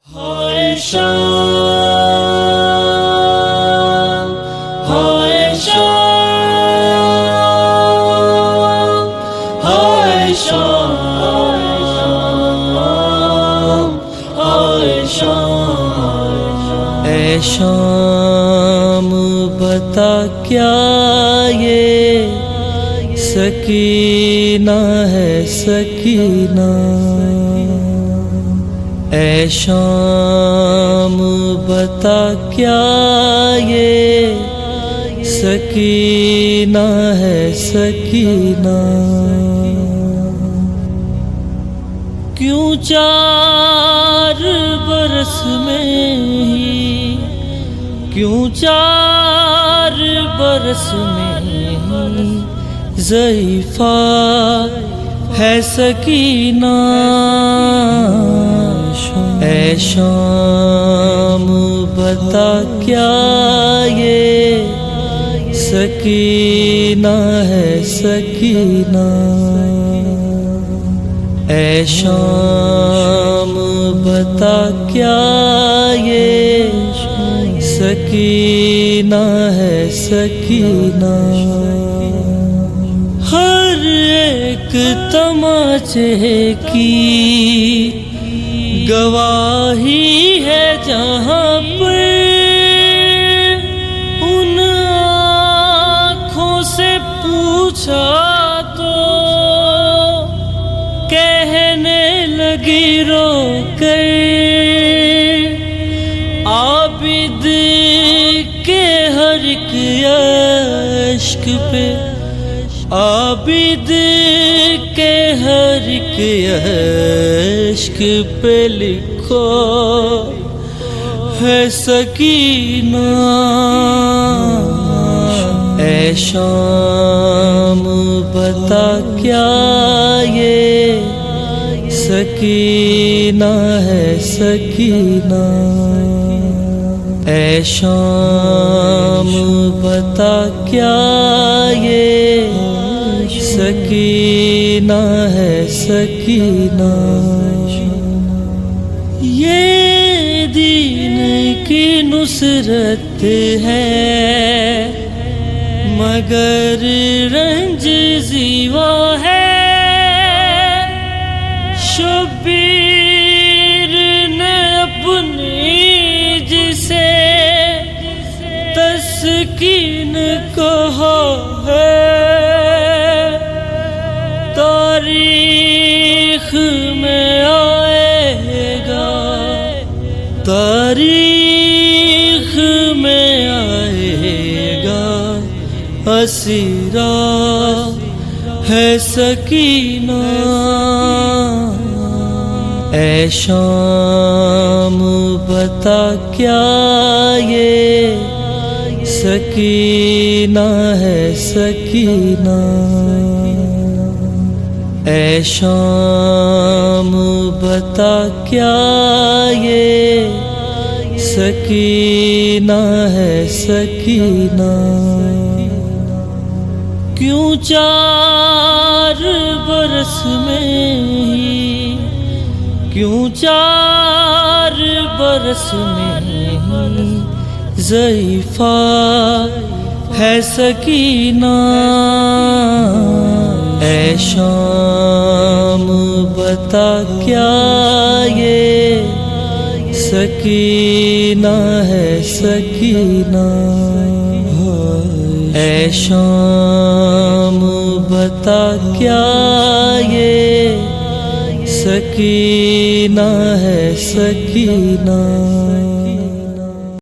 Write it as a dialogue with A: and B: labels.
A: ہائے شام ہائے شام ہائے شام ہائے شام اے شام بتا کیا یہ سکینہ ہے سکینہ، اے شام بتا کیا یہ سکینہ ہے سکینہ، کیوں 4 برس میں ہی، کیوں 4 برس میں ہی ضعیفہ ہے سکینہ، اے شام بتا کیا یہ سکینہ ہے سکینہ، اے شام بتا کیا یہ سکینہ ہے سکینہ، ہر ایک تماچے کی گواہی ہے جہاں پر، ان آنکھوں سے پوچھا تو کہنے لگی رو کر، عابد کے ہر ایک اشک پہ، عابد کے ہر ایک اشک پہ لکھو ہے سکینہ، اے شام بتا کیا یہ سکینہ ہے سکینہ، اے شام بتا کیا یہ سکینہ ہے سکینہ، یہ دین کی نصرت ہے مگر رنج زیوا ہے، شبیر نے اپنی جسے تسکین کہا ہے، تاریخ میں آئے گا، تاریخ میں آئے گا اسیرا ہے سکینہ، اے شام بتا کیا یہ سکینہ ہے سکینہ، اے شام بتا کیا یہ سکینہ ہے سکینہ، کیوں 4 برس میں ہی، کیوں 4 برس میں ہی ضعیفہ ہے سکینہ، اے شام بتا کیا یہ سکینہ ہے سکینہ، اے شام بتا کیا یہ سکینہ ہے سکینہ۔